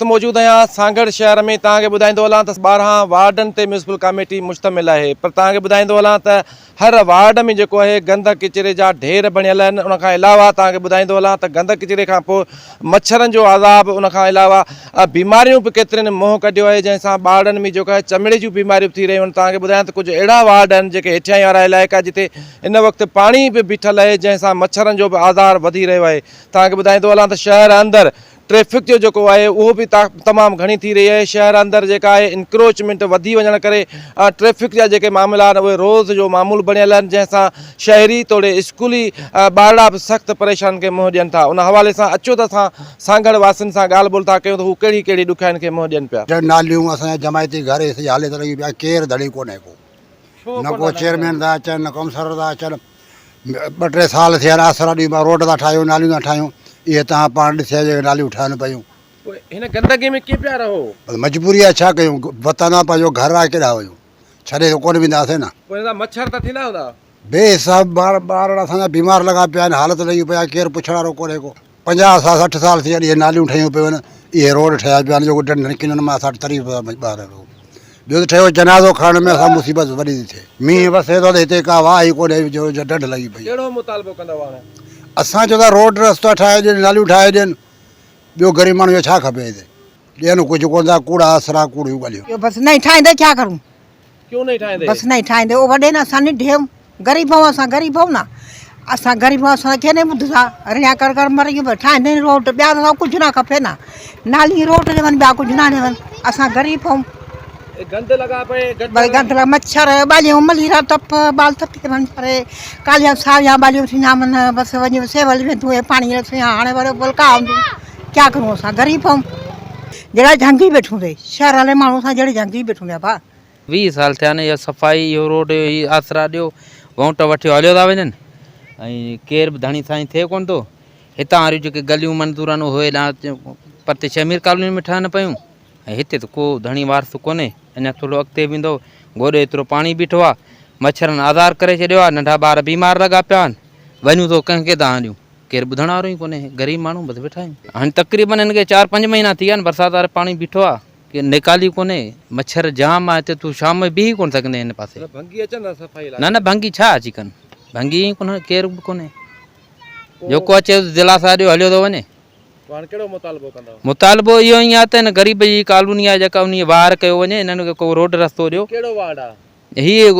तो मौजूद आहियां सांगड़ शहर में तव्हांखे ॿुधाईंदो हलां त 12 वार्डन ते म्यूनिसिपल कमेटी मुश्तमिल आहे। पर तव्हांखे ॿुधाईंदो हलां त हर वार्ड में जेको आहे गंद किचिरे जा ढेर बणियल आहिनि। उन खां अलावा तव्हांखे ॿुधाईंदो हलां त गंद किचिरे खां पोइ मच्छरनि जो आज़ाब, उन खां अलावा बीमारियूं बि केतिरनि मुंहुं कढियो आहे, जंहिंसां ॿारनि में जेको आहे चमड़े जूं बीमारियूं थी रहियूं आहिनि। तव्हांखे ॿुधायां त कुझु अहिड़ा वार्ड आहिनि जेके हेठियां वारा इलाइक़ा जिते इन वक़्तु पाणी बि बीठल आहे, जंहिंसां मच्छरनि जो बि आज़ार वधी रहियो आहे। तव्हांखे ॿुधाईंदो हलां त शहर अंदरि ट्रैफिक जो जेको आहे उहो बि तमामु घणी थी रही आहे। शहर अंदरि जेका आहे इंक्रोचमेंट वधी वञण करे ट्रैफिक जा जेके मामला आहिनि उहे रोज़ जो मामूल बणियल आहिनि, जंहिंसां शहरी तोड़े स्कूली ॿारड़ा बि सख़्तु परेशान खे मुंहुं ॾियनि था। उन हवाले सां अचो त असां सांगड़ वासियुनि सां ॻाल्हि ॿोल था कयूं त हू कहिड़ी कहिड़ी ॾुखियाईनि खे मुंहुं ॾियनि पिया। नालियूं असांजे जमायती घर इसी हालत लगी पिया, केरु धड़ी कोन्हे को, न को चेयरमैन था अचनि, न काउंसलर था अचनि। 2-3 साल थिया आसरा ॾींहुं रोड था ठाहियूं, नालियूं था ठाहियूं, इहे तव्हां पाण ॾिसिया जेके नालियूं ठहनि पियूं। हिन गंदगी में कीअं पिया रहो? मजबूरी आहे, छा कयूं, वतन आहे, पंहिंजो घर आहे, केॾा वञूं, छॾे त कोन वेंदासीं न। मच्छर त थींदा हूंदा बेहिसाब, ॿार असांजा बीमार लॻा पिया आहिनि, हालत लॻी पिया, केरु पुछण वारो कोन्हे को। 50 साल 60 साल थी विया, इहे नालियूं ठहियूं पियूं आहिनि, इहे रोड ठहिया पिया आहिनि, जेको नलकियुनि मां असां तरी ॿार। ॿियो त ठहियो जनाज़ो खणण में असां मुसीबत वॾी थी थिए। मींहुं वसे थो त हिते का वाह ई कोन्हे, जो ढंढ लॻी पई। कहिड़ो मुतालबो कंदव हाणे? असां चओ था रोड रस्ता ठाहे ॾियनि, नालियूं ठाहे ॾियनि, ॿियो ग़रीब माण्हू खे छा खपे हिते? ॾियनि कुझु कोन था, कूड़ा असरा कूड़ियूं ॻाल्हियूं। बस नहीं ठाइंदे, क्या करूं? क्यों नहीं ठाहे? बस नहीं ठाइंदे, वो वॾे न असां निढे गरीब आहियूं, असां गरीब आहियूं न, असां गरीब आहियूं, असां खे न ॿुधंदा, रिया कर मरियूं ठाहींदे रोड, ॿिया त कुझु न खपे न, नाली रोड ॾियनि, ॿिया कुझु न ॾियनि, असां गरीब आहियूं। गंद लगा पे, गंद लगा, मच्छर ॿालियूं मलीरा टप बाल थपी करे कालिया साविया ॿालियूं थींदा आहिनि, बसि वञी सेवल में धोए पाणी रखी हाणे वरी बोलका हूंदियूं, क्या करूं, असां गरीब आहियूं। जहिड़ा झंगी वेठूं थे शहर वारे माण्हू सां, जहिड़ी झंगी वेठूं थिया भाउ। 20 साल थिया आहिनि, इहा सफ़ाई, इहो रोड, इहो आसरा ॾियो, वोट वठियो हलियो था वञनि, ऐं केर बि धणी साईं थिए कोन थो। हितां वारियूं जेके गलियूं मंज़ूर आहिनि उहे हेॾां परते शमीर कॉलोनी में ठहनि पियूं, ऐं हिते त को धणी वारस कोन्हे। अञा थोरो अॻिते वेंदो, गोॾे एतिरो पाणी बीठो आहे, मच्छरनि आज़ार करे छॾियो आहे, नंढा ॿार बीमार लॻा पिया आहिनि, वञूं त कंहिंखे था हलियूं, केरु ॿुधण वारो ई कोन्हे, गरीब माण्हू बसि वेठा आहियूं। हाणे तक़रीबन हिन खे 4-5 महीना थी विया आहिनि, बरसाति वारे पाणी बीठो आहे, कि निकाली कोन्हे, मच्छर जाम आहे हिते, तूं शाम में बीही कोन सघंदे हिन पासे। न न भंगी छा अची कनि, भंगी ई कोन्हे, केरु बि कोन्हे, जेको अचे दिलासा ॾियो हलियो थो वञे। मुतालबो इहो ई आहे त हिन ग़रीब जी कॉलोनी आहे जेका, उन वार कयो वञे, हिननि खे को रोड रस्तो ॾियो। हीअ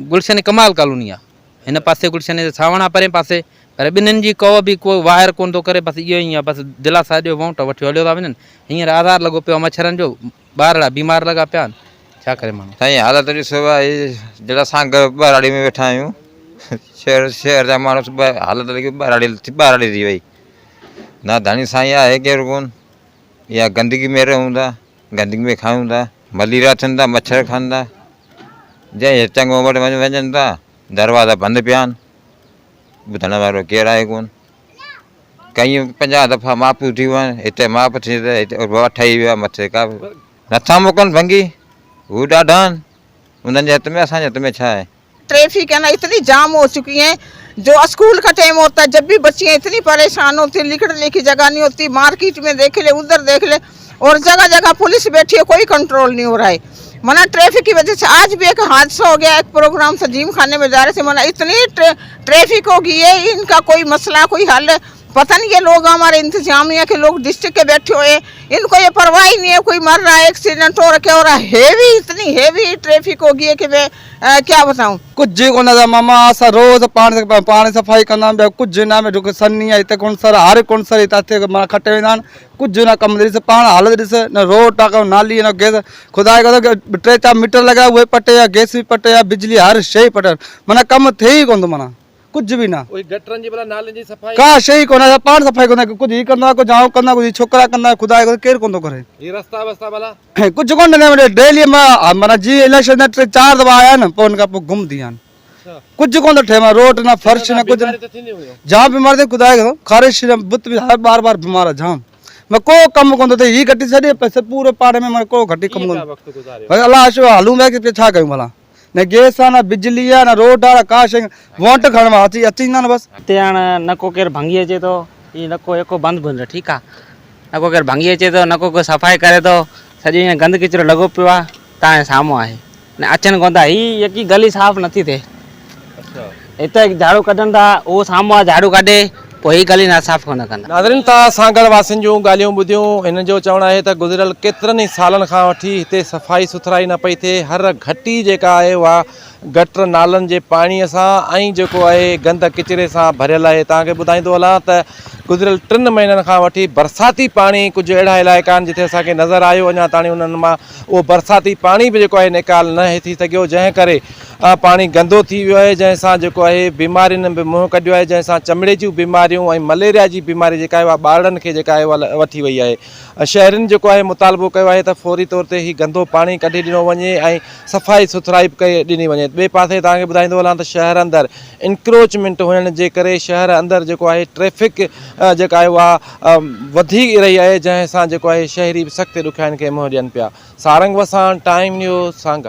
गुलशन कमाल कॉलोनी आहे, हिन पासे गुलशन सावणा परे पासे, पर ॿिन्हिनि जी को बि को वाहिर कोन थो करे, बसि इहो ई आहे, बसि दिलासा ॾियो, वोट वठियो हलियो था वञनि। हींअर आधार लॻो पियो आहे मच्छरनि जो, ॿारड़ा बीमार लॻा पिया आहिनि, छा करे माण्हू। साईं हालत ॾिसो आहे, जहिड़ा असां ॿाराड़ी में वेठा आहियूं, शहर जा माण्हू हालत लॻी ॿाराड़ी थी वई, न धणी साईं आहे केरु कोन। या गंदगी में रहूं था, गंदगी में खाऊं था, मलेरिया थियनि था, मच्छर खाइनि था, जंहिं चङो वटि वञनि था, दरवाज़ा बंदि पिया आहिनि, ॿुधण वारो केरु आहे कोन। कई 50 दफ़ा मापियूं थी वियूं आहिनि, हिते माप थी त हिते ठही वियो आहे, मथे का नथा मोकनि भंगी, हू ॾाढा आहिनि, उन्हनि जे हथ में, असांजे हथ में छा आहे। ट्रैफिक है ना इतनी जाम हो चुकी है, जो स्कूल का टाइम होता है जब भी बच्चियाँ इतनी परेशान होती, लिखने की जगह नहीं होती, मार्केट में देख ले, उधर देख ले, और जगह जगह पुलिस बैठी है, कोई कंट्रोल नहीं हो रहा है। मना ट्रैफिक की वजह से आज भी एक हादसा हो गया, एक प्रोग्राम से जिम खाने में जा रहे थे, मना इतनी ट्रैफिक हो गई है, इनका कोई मसला कोई हल पता नहीं। ये लोग हमारे इंतजामिया के लोग डिस्ट्रिक्ट के बैठे हुए, इनको ये परवाह ही नहीं है, कोई मर रहा है, एक्सीडेंट हो रखे, और हेवी इतनी हेवी ट्रैफिक हो गई है कि मैं क्या बताऊं। कुछ कोन मामा, असां रोज़ पाण सफ़ाई कंदा आहियूं, कुझु न में ढुक सन्नी आहे हिते, कोन सर हर कोन सर हिते खटे वेंदा आहिनि, कुझु न कमु ॾिस, पाण हालत ॾिस, न रोड टाको, नाली, न गैस, ख़ुदा जो 3-4 मीटर लॻाया उहे पटे, या गैस बि पटे, या बिजली हर शइ पटे, माना कमु थिए ई कोन थो, माना कुझु बि न, का शइ कोन, पाण सफ़ाई कंदा, कुझु हीअ कंदा, कुझु आउं कंदा, कुझु छोकिरा कंदा, ख़ुदा जो केरु कोन थो करे। कुझु कोन डेली माना जीअं इलेक्शन 3-4 दफ़ा आया न, पोइ हुन खां पोइ गुम थी विया आहिनि, कुझु कोन थो ठहे, मां रोड न फर्श न कुझु, जाम बीमार थिए, ख़ुदा जो ख़ारिश बुत बि हर बार बीमार आहे जाम, मां को कमु कोन थो थिए, हीअ घटी छॾे पूरे पाड़े में, माना को घटी कमु कोन, अलाह छो हलूं पिया की छा कयूं भला, न गैस आहे, न बिजली आहे, न रोड आहे, का शइ, वोट खणण अची ईंदा न बसि। हिते हाणे न को केरु भंगी अचे थो, ईअं न को एको बंदि ठीकु आहे, न को केरु भंगी अचे थो न को सफ़ाई करे थो सॼो ईअं गंद किचिरो लॻो पियो आहे तव्हांजे साम्हूं आहे न अचनि कोन था हीअ यकी गली साफ़ नथी थिए हिते झाड़ू कढनि था उहो साम्हूं आहे झाड़ू कढे पोइ हीअ गली न साफ़ कोन कंदा। नाज़रीन तव्हां सांगड़ वासियुनि जूं ॻाल्हियूं ॿुधियूं। हिन जो चवणु आहे त गुज़िरियल केतिरनि ई सालनि खां वठी हिते सफ़ाई सुथराई न पई थिए। हर घटी जेका आहे उहा गटर नालनि जे पाणीअ सां ऐं जेको आहे गंद किचिरे सां भरियल आहे। तव्हांखे ॿुधाईंदो हलां त गुज़िरियल 3 महीननि खां वठी बरसाती पाणी कुझु अहिड़ा इलाइक़ा आहिनि जिथे असांखे नज़र आयो अञा ताणी उन्हनि मां उहो बरसाती पाणी बि जेको आहे निकाल न थी सघियो, जंहिं करे पाणी गंदो थी वियो आहे, जंहिंसां जेको आहे बीमारियुनि बि मुंहुं कढियो आहे, जंहिंसां चमड़े जूं बीमारियूं ऐं मलेरिया जी बीमारी जेका आहे उहा ॿारनि खे जेका आहे उहा वठी वई आहे। शहरनि जेको आहे मुतालबो कयो आहे त फौरी तौर ते ही गंदो पाणी कढी ॾिनो वञे ऐं सफ़ाई सुथराई कई ॾिनी वञे। ॿिए पासे तव्हांखे ॿुधाईंदो हलां त शहर अंदरि इंक्रोचमेंट हुअण जे करे शहर अंदरि जेको आहे ट्रैफिक जेका आहे उहा वधी रही आहे, जंहिंसां जेको आहे शहरी सख़्तु ॾुखियाईनि खे मुंहुं ॾियनि पिया। सारंग वसां टाइम न्यूज़ सांगा।